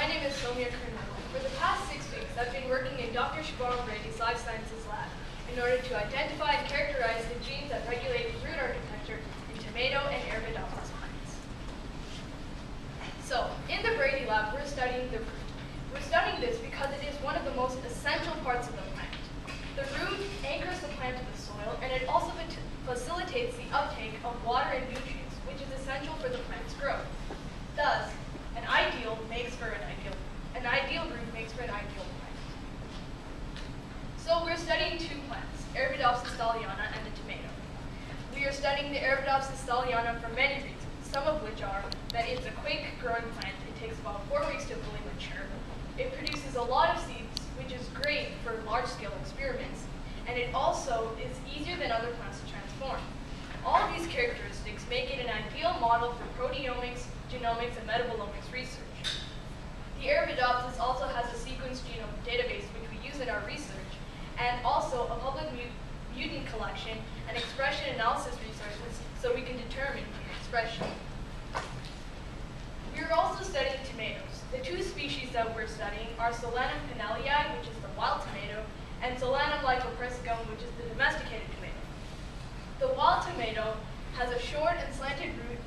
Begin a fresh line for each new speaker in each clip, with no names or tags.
my name is Somia Kernel. For the past 6 weeks, I've been working in Dr. Siobhan Brady's Life Sciences lab in order to identify and characterize the genes that regulate root architecture in tomato and Arabidopsis plants. So, in the Brady lab, we're studying the root. We're studying this because it is one of the most essential parts of the plant. The root anchors the plant to the soil, and it also facilitates the uptake of water and nutrients, which is essential for the plant's growth. Thus, an ideal root makes for an ideal plant. So we're studying two plants, Arabidopsis thaliana and the tomato. We are studying the Arabidopsis thaliana for many reasons, some of which are that it's a quick growing plant. It takes about 4 weeks to fully mature. It produces a lot of seeds, which is great for large-scale experiments, and it also is easier than other plants to transform. All of these characteristics make it an ideal model for proteomics, genomics, and metabolomics research. The Arabidopsis also has a sequence genome database which we use in our research, and also a public mutant collection and expression analysis resources so we can determine gene expression. We are also studying tomatoes. The two species that we're studying are Solanum pinellii, which is the wild tomato, and Solanum lycopersicum, which is the domesticated tomato. The wild tomato has a short and slanted root,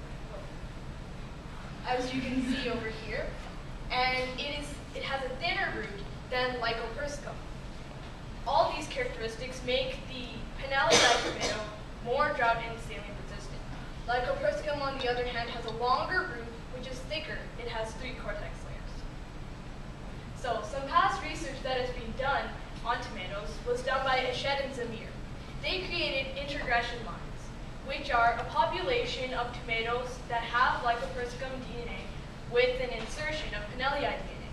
as you can see over here, and it has a thinner root than lycopersicum. All these characteristics make the pinellii tomato more drought and saline resistant. Lycopersicum, on the other hand, has a longer root, which is thicker. It has 3 cortex layers. So, some past research that has been done on tomatoes was done by Eshed and Zamir. They created introgression lines, which are a population of tomatoes that have lycopersicum DNA with an insertion of pinellii DNA.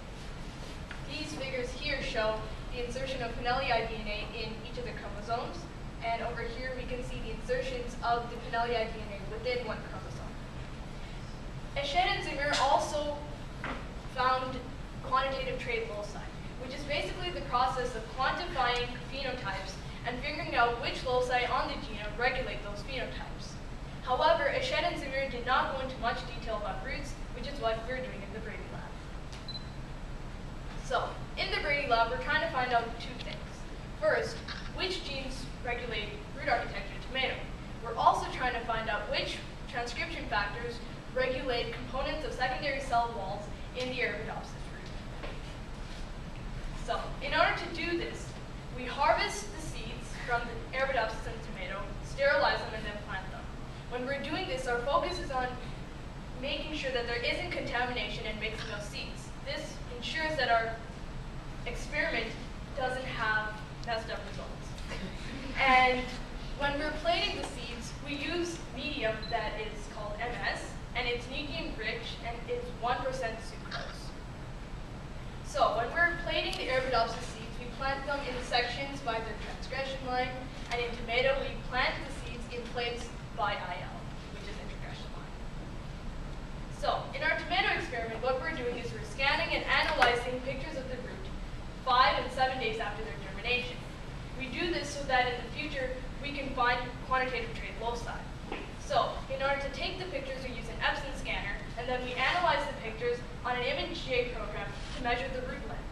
These figures here show the insertion of pinellii DNA in each of the chromosomes, and over here we can see the insertions of the pinellii DNA within one chromosome. Eshed and Zamir also found quantitative trait loci, which is basically the process of quantifying phenotypes and figuring out which loci on the genome regulate those phenotypes. However, Eshed and Zamir did not go into much detail about roots, which is what we're doing in the Brady lab. So, in the Brady lab, we're trying to find out 2 things. First, which genes regulate root architecture in tomato. We're also trying to find out which transcription factors regulate components of secondary cell walls in the Arabidopsis root. So, in order to do this, we harvest the seeds from the Arabidopsis and the tomato, sterilize them, and then plant them. When we're doing this, our focus is on making sure that there isn't contamination in mixing those seeds. This ensures that our experiment doesn't have messed up results. And when we're plating the seeds, we use medium that is called MS, and it's nutrient rich, and it's 1% sucrose. So when we're plating the Arabidopsis seeds, we plant them in sections by their transgression line, and in tomato, we plant the seeds in plates by IL, which is introgression line. So in our tomato experiment, what we're doing is we're scanning and analyzing pictures of the root 5 and 7 days after their germination. We do this so that in the future, we can find quantitative trait loci. So, in order to take the pictures, we use an Epson scanner, and then we analyze the pictures on an ImageJ program to measure the root length.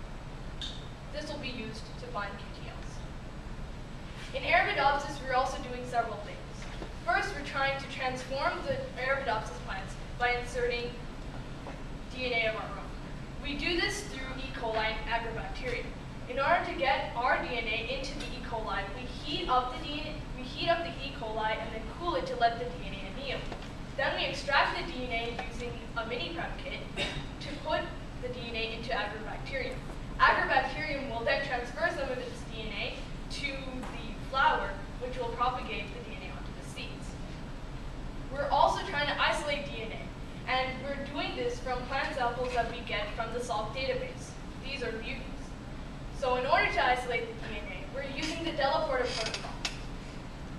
This will be used to find QTLs. In Arabidopsis, we're also doing several things. First, we're trying to transform the Arabidopsis plants by inserting DNA of our own. We do this through E. coli and agrobacterium. In order to get our DNA into the E. coli, we heat up the E. coli and then cool it to let the DNA anneal. Then we extract the DNA using a mini prep kit to put the DNA into agrobacterium. Agrobacterium will then transfer some of its DNA to the flower, which will propagate the DNA onto the seeds. We're also trying to isolate DNA, and we're doing this from plant samples that we get from the Salk database. These are mutants. So in order to isolate the DNA, we're using the Delaporte protocol.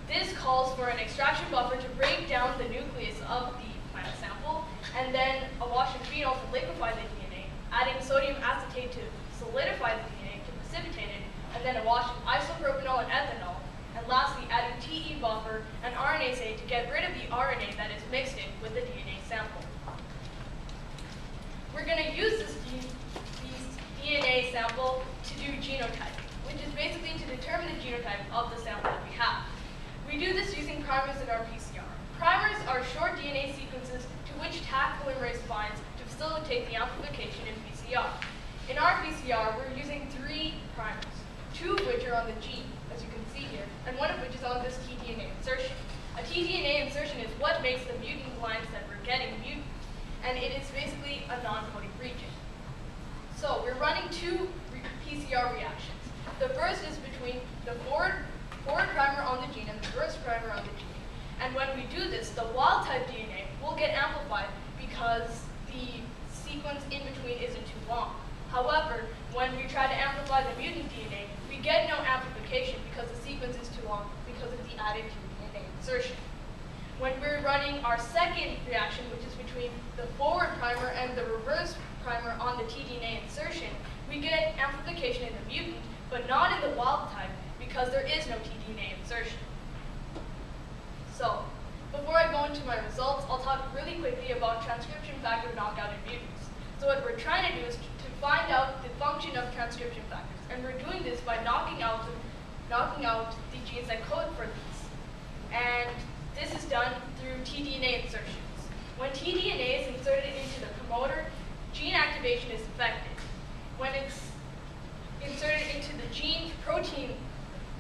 This calls for an extraction buffer to break down the nucleus of the plant sample, and then a wash and phenol to liquefy the DNA, adding sodium acetate to solidify the DNA to precipitate it, and then a wash of isopropanol and ethanol, and lastly adding TE buffer and RNase A to get rid of the RNA that is mixed in with the DNA sample. We're going to use this of the sample that we have. We do this using primers in our PCR. Primers are short DNA sequences to which Taq polymerase binds to facilitate the amplification in PCR. In our PCR, we're using 3 primers, 2 of which are on the gene, as you can see here, and 1 of which is on this tDNA insertion. A tDNA insertion is what makes the mutant lines that we're getting mutant, and it is basically a non-coding region. So we're running 2 PCR reactions. The first is between the forward primer on the gene and the reverse primer on the gene. And when we do this, the wild-type DNA will get amplified because the sequence in between isn't too long. However, when we try to amplify the mutant DNA, we get no amplification because the sequence is too long because of the added tDNA insertion. When we're running our second reaction, which is between the forward primer and the reverse primer on the tDNA insertion, we get amplification in the mutant, but not in the wild type because there is no tDNA insertion. So, before I go into my results, I'll talk really quickly about transcription factor knockout in mutants. So what we're trying to do is to find out the function of transcription factors, and we're doing this by knocking out the genes that code for these. And this is done through tDNA insertions. When tDNA is inserted into the promoter, gene activation is affected. When it's inserted into the gene, protein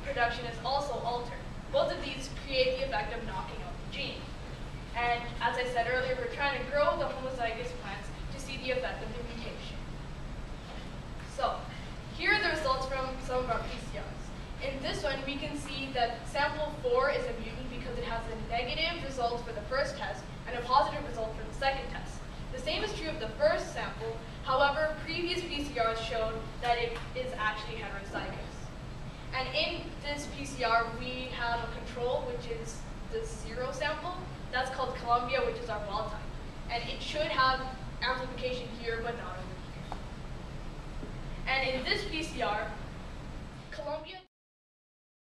production is also altered. Both of these create the effect of knocking out the gene. And as I said earlier, we're trying to grow the homozygous plants to see the effect of the mutation. So, here are the results from some of our PCRs. In this one, we can see that sample 4 is a mutant because it has a negative result for the first test and a positive result for the second test. The same is true of the first sample. However, previous PCRs showed that it is actually heterozygous. And in this PCR, we have a control, which is the 0 sample. That's called Columbia, which is our wild type. And it should have amplification here, but not over here. And in this PCR, Columbia